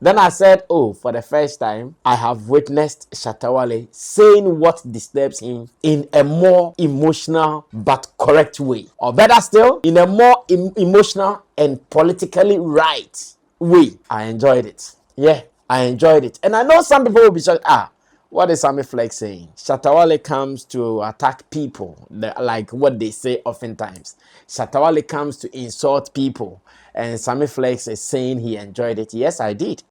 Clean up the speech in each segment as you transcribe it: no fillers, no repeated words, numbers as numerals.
Then I said, oh, for the first time, I have witnessed Shatta saying what disturbs him in a more emotional but correct way. Or better still, in a more emotional and politically right way. I enjoyed it. Yeah, I enjoyed it. And I know some people will be shocked, what is Sammy Flex saying? Shatta comes to attack people, like what they say oftentimes. Shatta comes to insult people. And Sammy Flex is saying he enjoyed it. Yes, I did.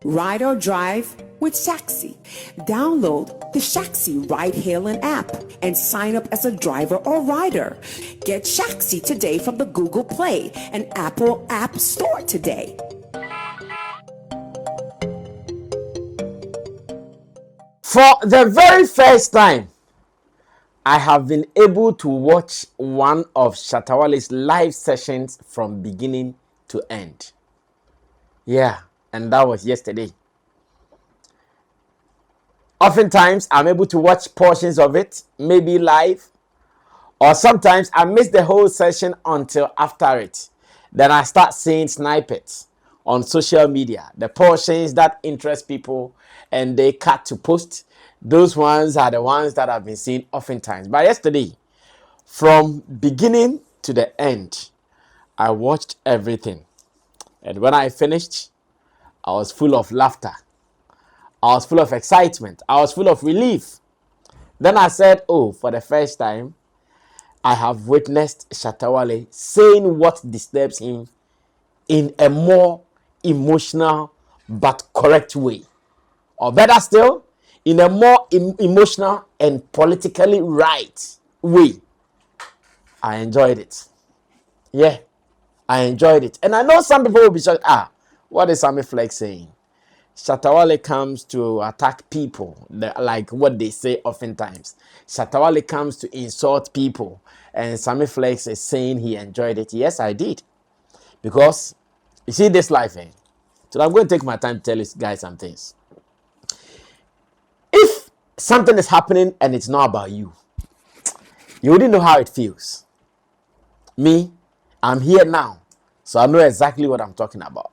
Ride or drive with Shaxi. Download the Shaxi ride-hailing app and sign up as a driver or rider. Get Shaxi today from the Google Play and Apple App Store today. For the very first time, I have been able to watch one of Shatta live sessions from beginning to end. Yeah, and that was yesterday. Oftentimes, I'm able to watch portions of it, maybe live, or sometimes I miss the whole session until after it. Then I start seeing snippets on social media, the portions that interest people, and they cut to post. Those ones are the ones that I've been seeing oftentimes. But yesterday, from beginning to the end, I watched everything. And when I finished, I was full of laughter. I was full of excitement. I was full of relief. Then I said, oh, for the first time, I have witnessed Shatta saying what disturbs him in a more emotional but correct way. Or better still, in a more emotional and politically right way. I enjoyed it. Yeah, I enjoyed it. And I know some people will be shocked, what is Sammy Flex saying? Shatta comes to attack people, like what they say oftentimes. Shatta comes to insult people. And Sammy Flex is saying he enjoyed it. Yes, I did. Because, you see this life, So I'm going to take my time to tell you guys some things. If something is happening and it's not about you, you wouldn't know how it feels. Me, I'm here now, so I know exactly what I'm talking about.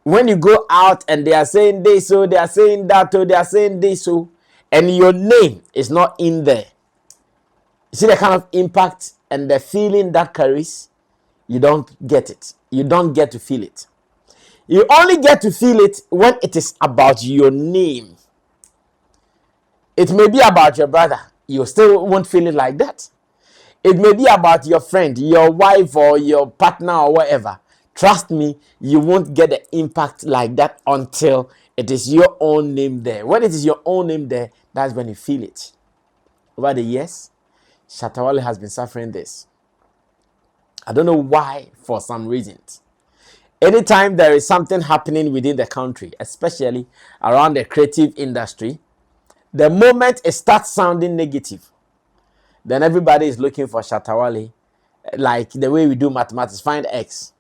When you go out and they are saying this, so they are saying that, or they are saying this, so, and your name is not in there, you see the kind of impact and the feeling that carries? You don't get it. You don't get to feel it. You only get to feel it when it is about your name. It may be about your brother. You still won't feel it like that. It may be about your friend, your wife, or your partner, or whatever. Trust me, you won't get the impact like that until it is your own name there. When it is your own name there, that's when you feel it. Over the years, Shatta has been suffering this. I don't know why, for some reasons. Anytime there is something happening within the country, especially around the creative industry, the moment it starts sounding negative, then everybody is looking for Shatta, like the way we do mathematics, find X.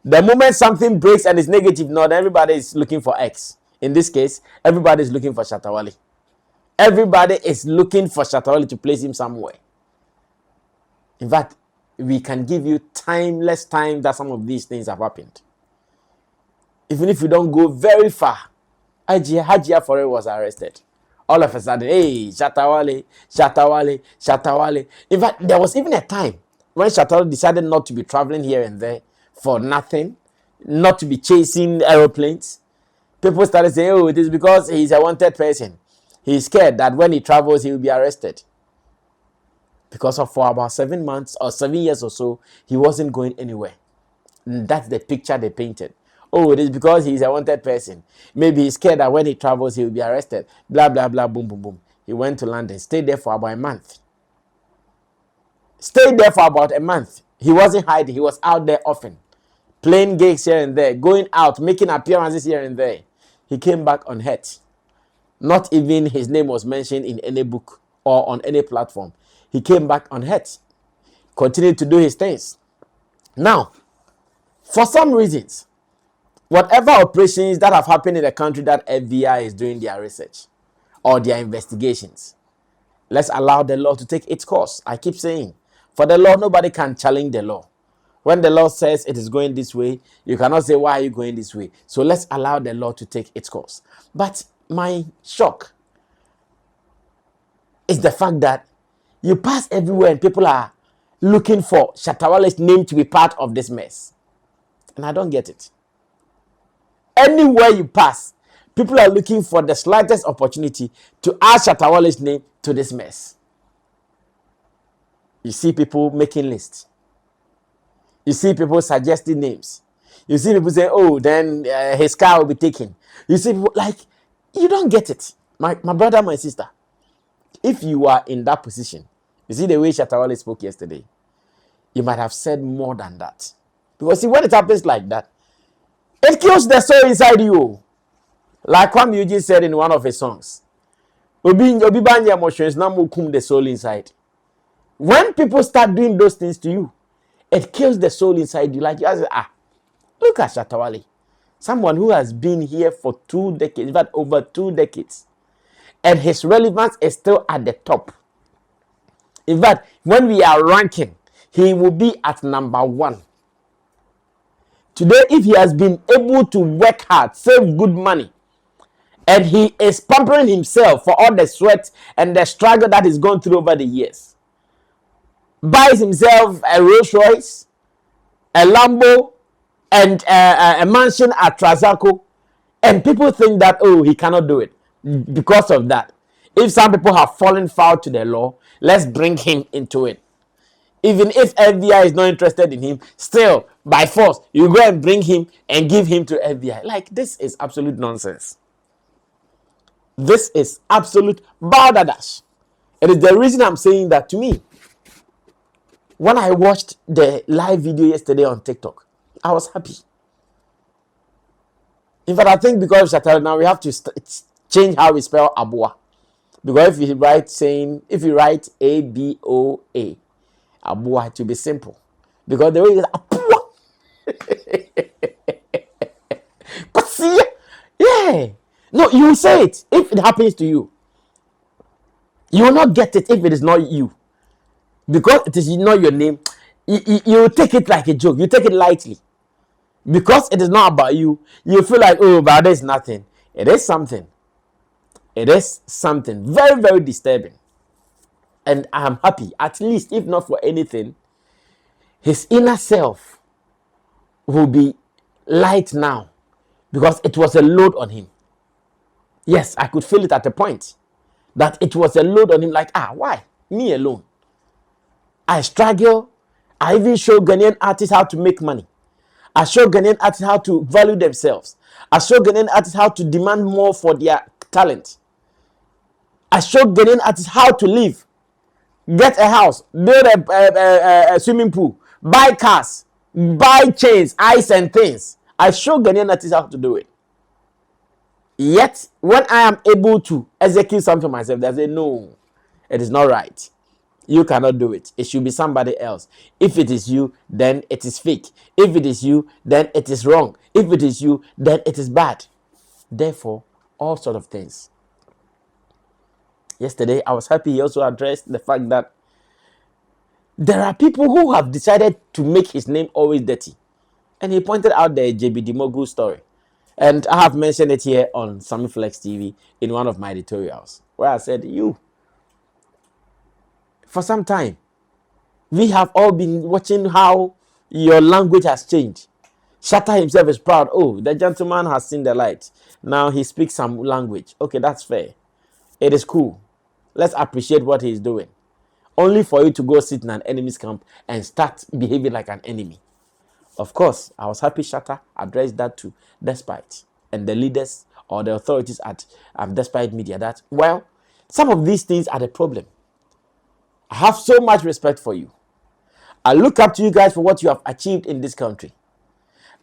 The moment something breaks and is negative, no, then everybody is looking for X. In this case, everybody is looking for Shatta. Everybody is looking for Shatta to place him somewhere. In fact, we can give you timeless time that some of these things have happened. Even if you don't go very far, Hajia Foray was arrested. All of a sudden, hey, Shatta, Shatta, Shatta. In fact, there was even a time when Shatta decided not to be traveling here and there for nothing, not to be chasing aeroplanes. People started saying, oh, it is because he's a wanted person. He's scared that when he travels, he will be arrested. Because for about 7 months or 7 years or so, he wasn't going anywhere. And that's the picture they painted. Oh, it is because he's a wanted person. Maybe he's scared that when he travels, he will be arrested. Blah, blah, blah, boom, boom, boom. He went to London, stayed there for about a month. Stayed there for about a month. He wasn't hiding. He was out there often. Playing gigs here and there, going out, making appearances here and there. He came back unhurt. Not even his name was mentioned in any book or on any platform. He came back unhurt. Continued to do his things. Now, for some reasons, whatever operations that have happened in the country that FBI is doing their research or their investigations, Let's allow the law to take its course. I keep saying, for the law, nobody can challenge the law. When the law says it is going this way, you cannot say, why are you going this way? So let's allow the law to take its course. But my shock is the fact that you pass everywhere and people are looking for Shatta Wale's name to be part of this mess. And I don't get it. Anywhere you pass, people are looking for the slightest opportunity to add Shatta Wale's name to this mess. You see people making lists. You see people suggesting names. You see people say, oh, then his car will be taken. You see people like, you don't get it. My brother, my sister, if you are in that position, you see the way Shatta Wale spoke yesterday, you might have said more than that. Because see, when it happens like that, it kills the soul inside you. Like Kwame Eugene said in one of his songs, Obi banya emotions na mo kum the soul inside. When people start doing those things to you, it kills the soul inside you. Like you say, look at Shatta Wale, someone who has been here for 2 decades, in fact, over 2 decades, and his relevance is still at the top. In fact, when we are ranking, he will be at number 1. Today, if he has been able to work hard, save good money, and he is pampering himself for all the sweat and the struggle that he's gone through over the years, buys himself a Rolls Royce, a Lambo, and a mansion at Trazaco, and people think that, oh, he cannot do it because of that. If some people have fallen foul to the law, let's bring him into it. Even if FBI is not interested in him, still, by force, you go and bring him and give him to FBI. Like, this is absolute nonsense. This is absolute balderdash. It is the reason I'm saying that to me. When I watched the live video yesterday on TikTok, I was happy. In fact, I think because of Shatta, now we have to change how we spell Abua. Because if you write A-B-O-A, Abua, to be simple. Because the way it is Abua. But see, yeah. No, you will say it if it happens to you. You will not get it if it is not you. Because it is not your name, you take it like a joke. You take it lightly. Because it is not about you, you feel like, oh, but there's nothing. It is something. It is something very, very disturbing. And I'm happy, at least, if not for anything, his inner self will be light now. Because it was a load on him. Yes, I could feel it at a point. That it was a load on him, like, why? Me alone. I struggle. I even show Ghanaian artists how to make money. I show Ghanaian artists how to value themselves. I show Ghanaian artists how to demand more for their talent. I show Ghanaian artists how to live. Get a house, build a swimming pool, buy cars, buy chains, ice and things. I show Ghanaian artists how to do it. Yet, when I am able to execute something myself, they say, no, it is not right. You cannot do it. It should be somebody else. If it is you, then it is fake. If it is you, then it is wrong. If it is you, then it is bad. Therefore, all sort of things. Yesterday, I was happy he also addressed the fact that there are people who have decided to make his name always dirty. And he pointed out the JBD Mogul story. And I have mentioned it here on Sammy Flex TV in one of my editorials, where I said, for some time, we have all been watching how your language has changed. Shatta himself is proud. Oh, the gentleman has seen the light. Now he speaks some language. Okay, that's fair. It is cool. Let's appreciate what he's doing. Only for you to go sit in an enemy's camp and start behaving like an enemy. Of course, I was happy Shatta addressed that too, despite. And the leaders or the authorities at Despite Media that, well, some of these things are the problem. I have so much respect for you. I look up to you guys for what you have achieved in this country.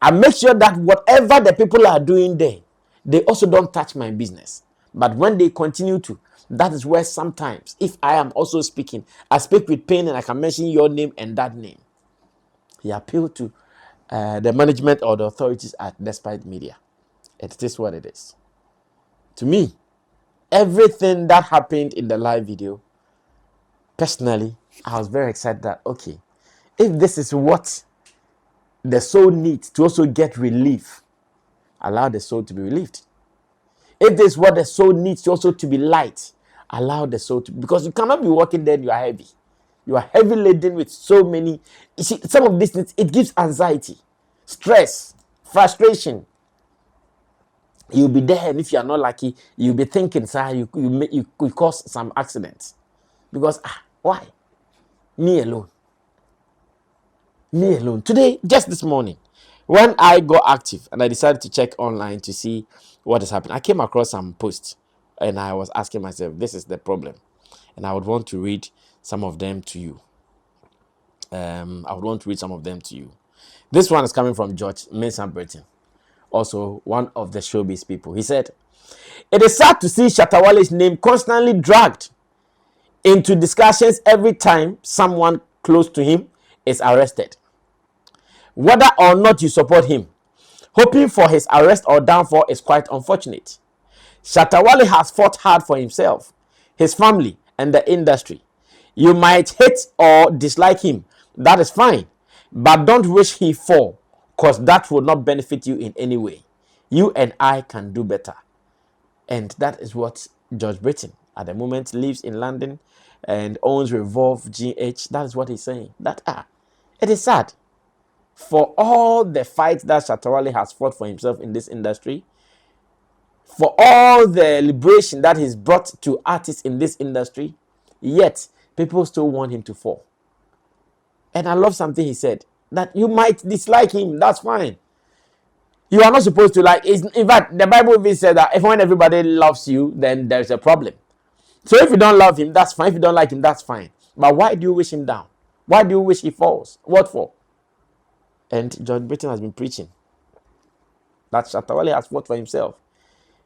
I make sure that whatever the people are doing there, they also don't touch my business. But when they continue to, that is where sometimes, if I am also speaking, I speak with pain and I can mention your name and that name. He appealed to the management or the authorities at Despite Media. It is what it is. To me, everything that happened in the live video Personally, I was very excited that, okay, if this is what the soul needs to also get relief, allow the soul to be relieved. If this is what the soul needs also to be light, allow the soul to, because you cannot be walking there and you are heavy. You are heavy laden with so many. You see, some of these things, it gives anxiety, stress, frustration. You'll be there, and if you are not lucky, you'll be thinking, sir, you could cause some accidents. Because why? Me alone. Me alone. Today, just this morning, when I got active and I decided to check online to see what is happening, I came across some posts and I was asking myself, this is the problem. And I would want to read some of them to you. This one is coming from George Mason Britain, also one of the showbiz people. He said, it is sad to see Shatta Wale's name constantly dragged into discussions every time someone close to him is arrested. Whether or not you support him, hoping for his arrest or downfall is quite unfortunate. Shatta Wale has fought hard for himself, his family, and the industry. You might hate or dislike him, that is fine, but don't wish he fall, because that will not benefit you in any way. You and I can do better. And that is what George Britain at the moment lives in London and owns Revolve GH. That is what he's saying. That it is sad for all the fights that Shatta Wale has fought for himself in this industry, for all the liberation that he's brought to artists in this industry, yet people still want him to fall. And I love something he said, that you might dislike him, that's fine. You are not supposed to like. In fact, the Bible even said that if when everybody loves you, then there's a problem. So if you don't love him, that's fine. If you don't like him, that's fine. But why do you wish him down? Why do you wish he falls? What for? And John Britain has been preaching that Shatta Wale has fought for himself.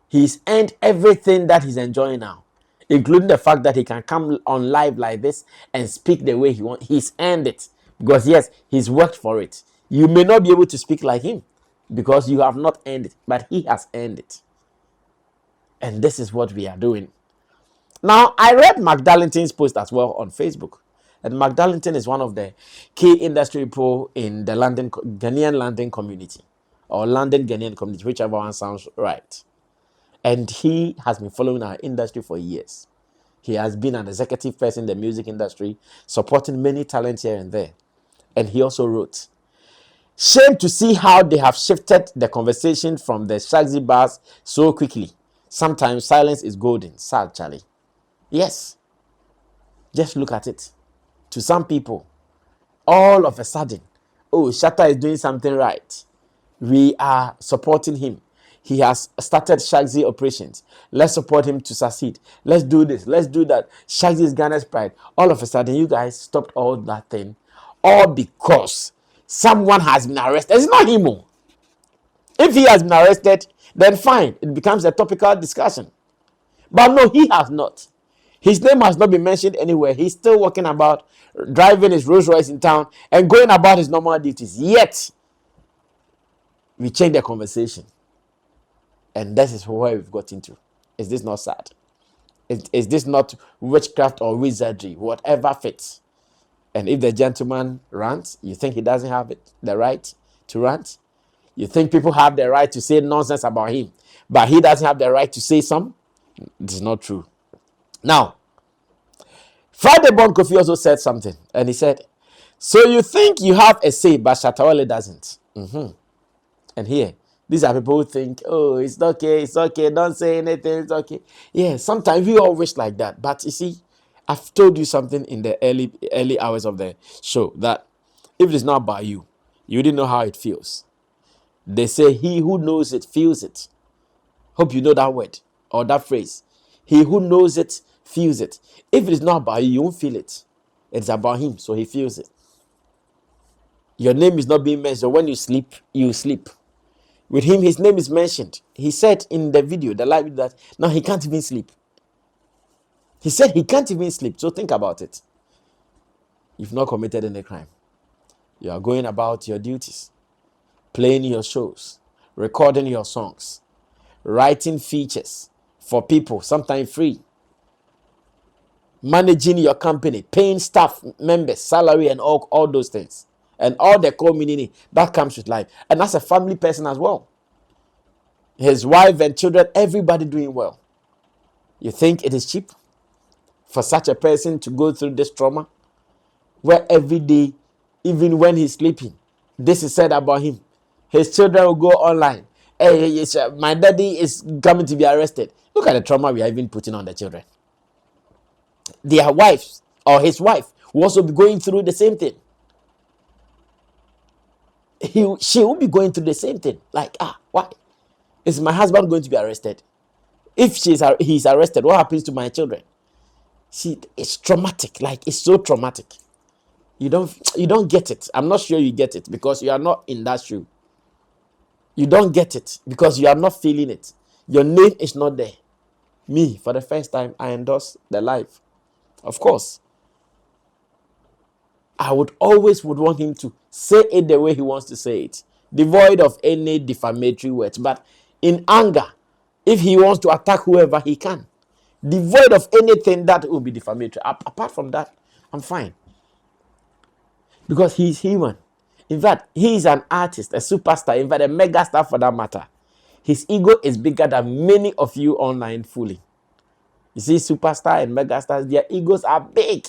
He's earned everything that he's enjoying now, including the fact that he can come on live like this and speak the way he wants. He's earned it because, yes, he's worked for it. You may not be able to speak like him because you have not earned it, but he has earned it. And this is what we are doing. Now, I read Mark Darlington's post as well on Facebook. And Mark Darlington is one of the key industry people in the Ghanaian London community, or London Ghanaian community, whichever one sounds right. And he has been following our industry for years. He has been an executive person in the music industry, supporting many talents here and there. And he also wrote, shame to see how they have shifted the conversation from the Shaxi bars so quickly. Sometimes silence is golden. Sad, Charlie. Yes. Just look at it. To some people, all of a sudden, oh, Shatta is doing something right. We are supporting him. He has started Shaxi operations. Let's support him to succeed. Let's do this. Let's do that. Shaxi is Ghana's pride. All of a sudden, you guys stopped all that thing. All because someone has been arrested. It's not him. If he has been arrested, then fine. It becomes a topical discussion. But no, he has not. His name has not been mentioned anywhere. He's still walking about, driving his Rolls Royce in town and going about his normal duties. Yet, we change the conversation. And this is where we've got into. Is this not sad? Is this not witchcraft or wizardry? Whatever fits. And if the gentleman rants, you think he doesn't have the right to rant? You think people have the right to say nonsense about him, but he doesn't have the right to say some? It's not true. Now, Friday Born Kofi also said something, and he said, so you think you have a say, but Shatta Wale doesn't. And here, these are people who think, oh, it's okay, don't say anything, it's okay. Yeah, sometimes we all wish like that. But you see, I've told you something in the early hours of the show, that if it's not about you, you didn't know how it feels. They say, he who knows it feels it. Hope you know that word or that phrase. He who knows it feels it. If it is not about you, you won't feel it. It's about him, so he feels it. Your name is not being mentioned. When you sleep, you sleep. With him, his name is mentioned. He said in the video, the live video, that now he can't even sleep. He said he can't even sleep. So think about it. You've not committed any crime. You are going about your duties, playing your shows, recording your songs, writing features for people, sometimes free. managing your company, paying staff members, salary, and all those things, and all the community that comes with life. And as a family person as well, his wife and children, everybody doing well. You think it is cheap for such a person to go through this trauma, where every day, even when he's sleeping, this is said about him? His children will go online. Hey, my daddy is coming to be arrested. Look at the trauma we are even putting on the children. Their wives or his wife will also be going through the same thing. She will be going through the same thing. Like, why is my husband going to be arrested? If he's arrested, what happens to my children? See, it's traumatic. Like, it's so traumatic. You don't get it. I'm not sure you get it because you are not in that shoe. You don't get it because you are not feeling it. Your name is not there. Me, for the first time, I endorse the life. Of course. I would want him to say it the way he wants to say it, devoid of any defamatory words. But in anger, if he wants to attack whoever, he can. Devoid of anything that will be defamatory. Apart from that, I'm fine. Because he's human. In fact, he is an artist, a superstar, in fact, a mega star for that matter. His ego is bigger than many of you online fooling. You see, superstar and mega stars, their egos are big.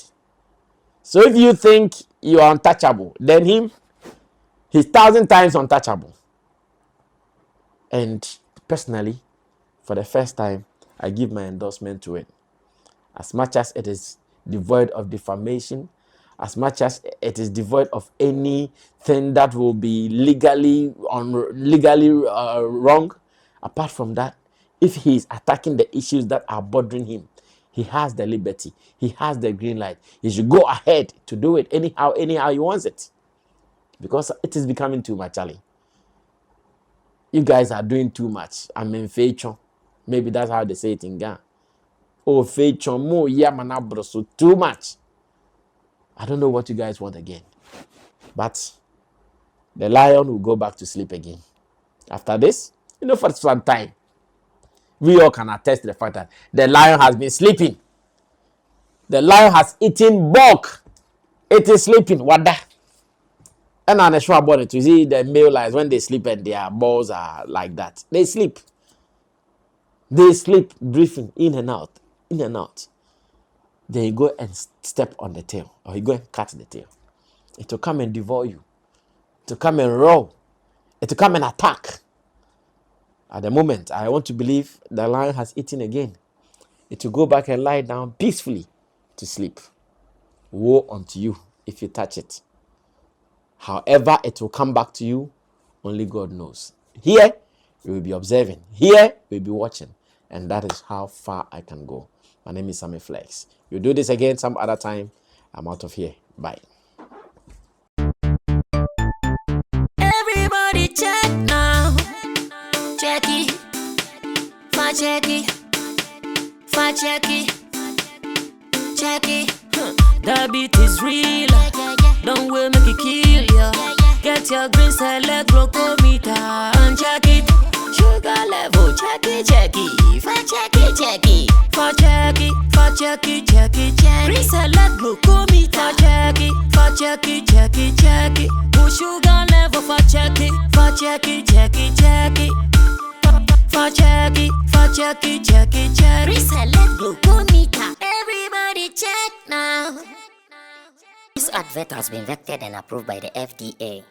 So if you think you are untouchable, then he's 1,000 times untouchable. And personally, for the first time, I give my endorsement to it. As much as it is devoid of defamation, as much as it is devoid of anything that will be legally wrong, apart from that, if he is attacking the issues that are bothering him, he has the liberty, he has the green light. He should go ahead to do it anyhow he wants it. Because it is becoming too much, Charlie. You guys are doing too much. I'm in feature. Maybe that's how they say it in Ghana. Oh, feature more yamanabro, so too much. I don't know what you guys want again. But the lion will go back to sleep again. After this, for some time, we all can attest to the fact that the lion has been sleeping. The lion has eaten bulk. It is sleeping. Wada. And on a short body, to see the male lions, when they sleep and their balls are like that, they sleep. They sleep, breathing in and out, in and out. Then you go and step on the tail, or you go and cut the tail. It will come and devour you. It will come and roll. It will come and attack. At the moment, I want to believe the lion has eaten again. It will go back and lie down peacefully to sleep. Woe unto you if you touch it. However, it will come back to you, only God knows. Here, we will be observing. Here, we'll be watching. And that is how far I can go. My name is Sammy Flex. We'll do this again some other time. I'm out of here. Bye. Everybody check now. Check it. Check it. Check it. Check it. The beat is real. Don't wait, make it kill ya. Get your green select glucometer and check it. Sugar level, check it. Check it. Check it. Check it. Green select glucometer. Check it. Push sugar level for check it. Check it. Reselect glucometer. Everybody check now. This advert has been vetted and approved by the FDA.